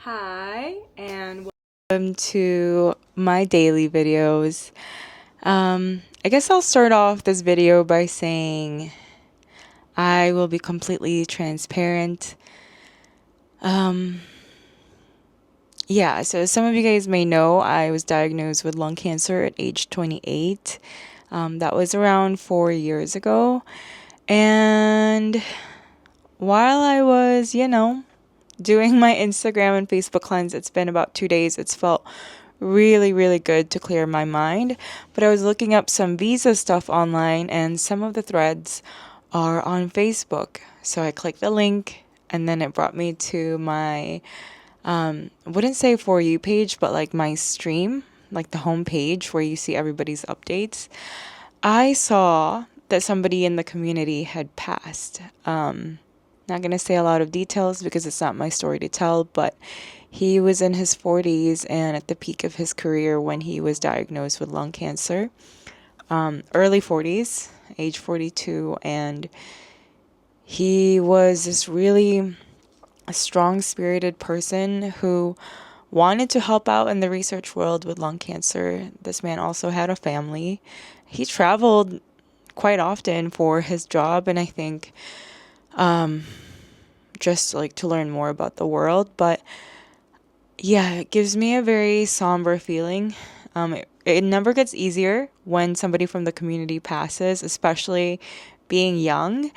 Hi, and welcome to my daily videos. I guess I'll start off this video by saying I will be completely transparent. Um, so as some of you guys may know, I was diagnosed with lung cancer at age 28. That was around 4 years ago. And while I was, doing my Instagram and Facebook cleanse, it's been about 2 days. It's felt really, really good to clear my mind. But I was looking up some visa stuff online, and some of the threads are on Facebook. So I clicked the link, and then it brought me to my, I wouldn't say For You page, but like my stream, like the home page where you see everybody's updates. I saw that somebody in the community had passed. Not going to say a lot of details because it's not my story to tell, but he was in his 40s and at the peak of his career when he was diagnosed with lung cancer. Early 40s, age 42, and he was this really strong-spirited person who wanted to help out in the research world with lung cancer. This man also had a family. He traveled quite often for his job, and I think just like to learn more about the world. But yeah, it gives me a very somber feeling. It never gets easier when somebody from the community passes, especially being young.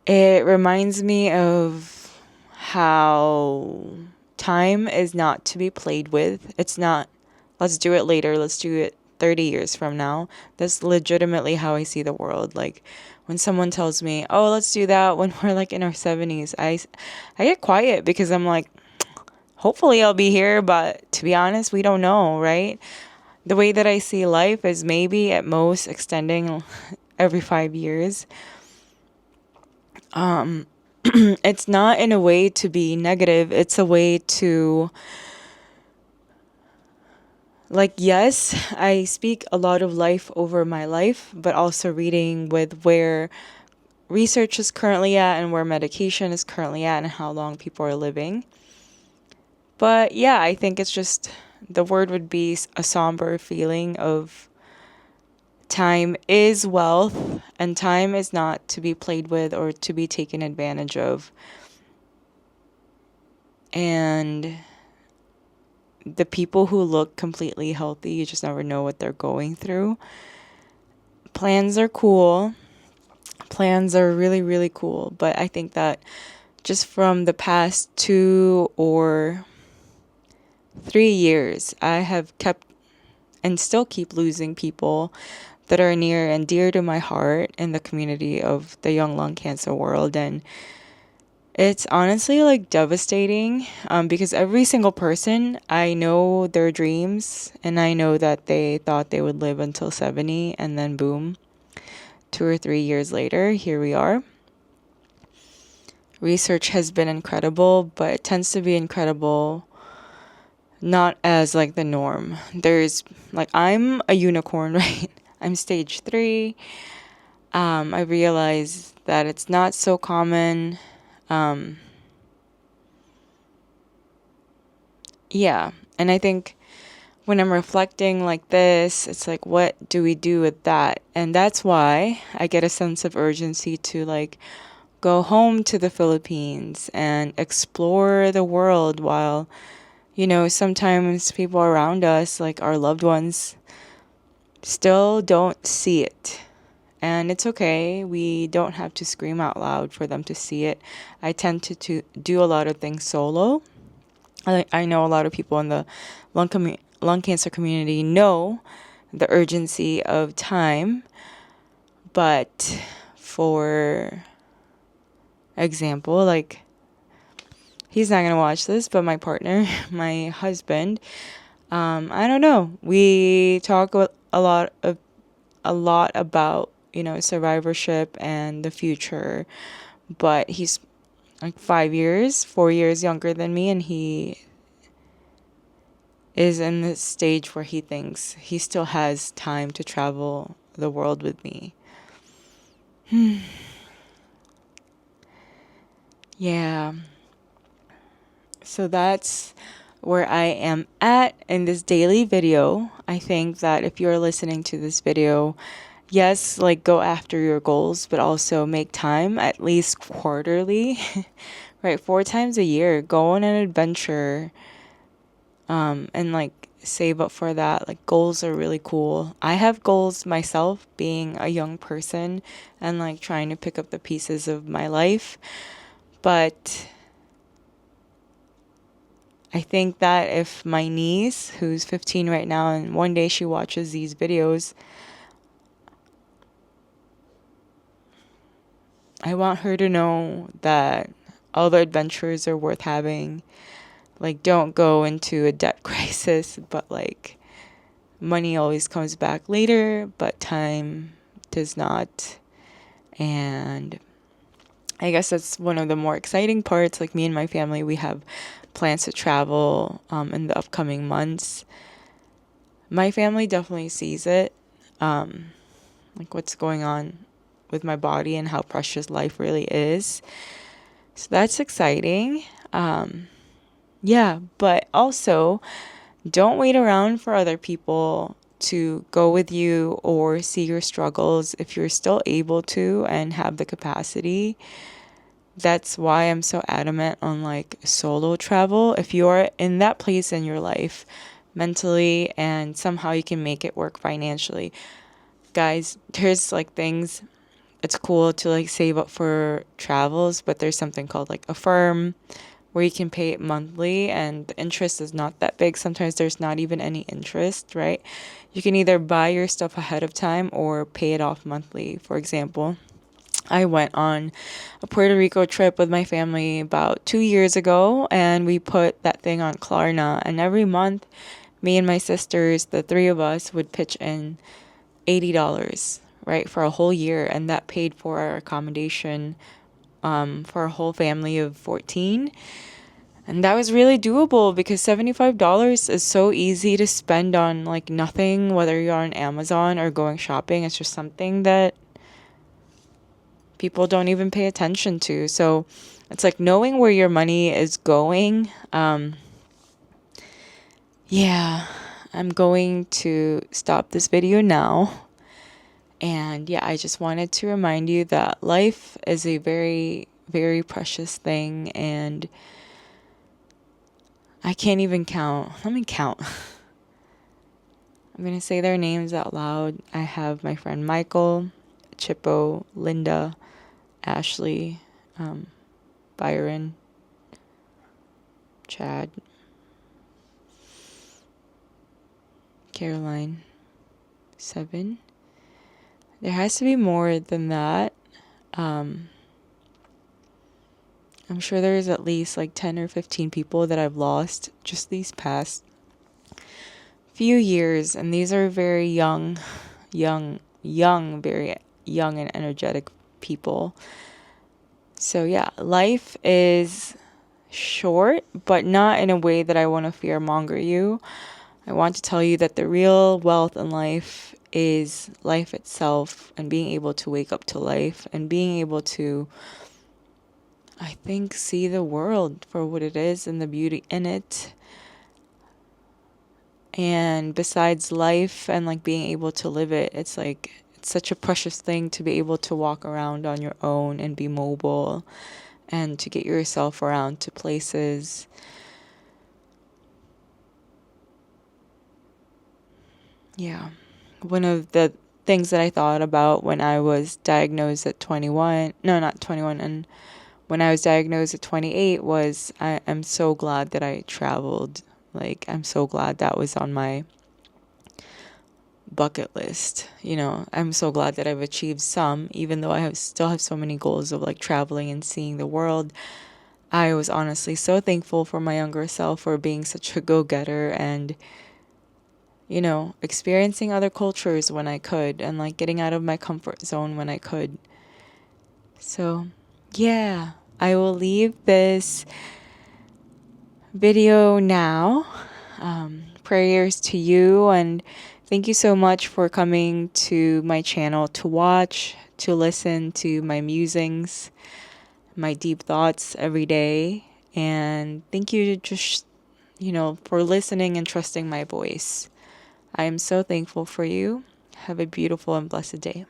It reminds me of how time is not to be played with. It's not, let's do it later, let's do it 30 years from now. That's legitimately how I see the world. Like when someone tells me, oh, let's do that when we're like in our 70s, I get quiet because I'm like, hopefully I'll be here, but to be honest, we don't know, right? The way that I see life is maybe at most extending every 5 years. It's not in a way to be negative. It's a way to, like, yes, I speak a lot of life over my life, but also reading with where research is currently at and where medication is currently at and how long people are living. But yeah, I think it's just, the word would be a somber feeling of time is wealth and time is not to be played with or to be taken advantage of. And the people who look completely healthy, you just never know what they're going through. Plans are cool. Plans are really, really cool. But I think that just from the past 2 or 3 years, I have kept and still keep losing people that are near and dear to my heart in the community of the young lung cancer world. And it's honestly like devastating because every single person, I know their dreams and I know that they thought they would live until 70 and then boom, 2 or 3 years later, here we are. Research has been incredible, but it tends to be incredible not as like the norm. There's like, I'm a unicorn, right? I'm stage 3. I realize that it's not so common. Yeah, and I think when I'm reflecting like this, it's like, what do we do with that? And that's why I get a sense of urgency to like go home to the Philippines and explore the world while, sometimes people around us, like our loved ones, still don't see it. And it's okay. We don't have to scream out loud for them to see it. I tend to do a lot of things solo. I know a lot of people in the lung cancer community know the urgency of time, but for example, like, he's not gonna watch this, but my partner, my husband, I don't know. We talk a lot about survivorship and the future, but he's like 4 years younger than me, and he is in the stage where he thinks he still has time to travel the world with me. Yeah. So that's where I am at in this daily video. I think that if you're listening to this video, yes, like go after your goals, but also make time at least quarterly, right? 4 times a year, go on an adventure, and like save up for that. Like goals are really cool. I have goals myself being a young person and like trying to pick up the pieces of my life. But I think that if my niece, who's 15 right now, and one day she watches these videos, I want her to know that all the adventures are worth having. Like, don't go into a debt crisis, but like, money always comes back later, but time does not. And I guess that's one of the more exciting parts. Like, me and my family, we have plans to travel in the upcoming months. My family definitely sees it, like what's going on with my body and how precious life really is. So that's exciting. Yeah, but also don't wait around for other people to go with you or see your struggles if you're still able to and have the capacity. That's why I'm so adamant on like solo travel. If you're in that place in your life mentally and somehow you can make it work financially, guys, there's like things, it's cool to like save up for travels, but there's something called like a firm where you can pay it monthly and the interest is not that big. Sometimes there's not even any interest, right? You can either buy your stuff ahead of time or pay it off monthly. For example, I went on a Puerto Rico trip with my family about 2 years ago, and we put that thing on Klarna. And every month, me and my sisters, the three of us, would pitch in $80, right, for a whole year, and that paid for our accommodation for a whole family of 14. And that was really doable because $75 is so easy to spend on like nothing, whether you're on Amazon or going shopping. It's just something that people don't even pay attention to. So it's like knowing where your money is going. Yeah, I'm going to stop this video now. And yeah, I just wanted to remind you that life is a very, very precious thing. And I can't even count. Let me count. I'm going to say their names out loud. I have my friend Michael, Chippo, Linda, Ashley, Byron, Chad, Caroline, 7. There has to be more than that. I'm sure there's at least like 10 or 15 people that I've lost just these past few years. And these are very very young and energetic people. So yeah, life is short, but not in a way that I want to fearmonger you. I want to tell you that the real wealth in life is life itself and being able to wake up to life and being able to, I think, see the world for what it is and the beauty in it. And besides life and like being able to live it, it's like it's such a precious thing to be able to walk around on your own and be mobile and to get yourself around to places. Yeah. One of the things that I thought about when I was diagnosed at 21, no, not 21, and when I was diagnosed at 28 was I'm so glad that I traveled. Like, I'm so glad that was on my bucket list. You know, I'm so glad that I've achieved some, even though still have so many goals of like traveling and seeing the world. I was honestly so thankful for my younger self for being such a go-getter and, you know, experiencing other cultures when I could and like getting out of my comfort zone when I could. So, yeah, I will leave this video now. Prayers to you, and thank you so much for coming to my channel to watch, to listen to my musings, my deep thoughts every day. And thank you just, for listening and trusting my voice. I am so thankful for you. Have a beautiful and blessed day.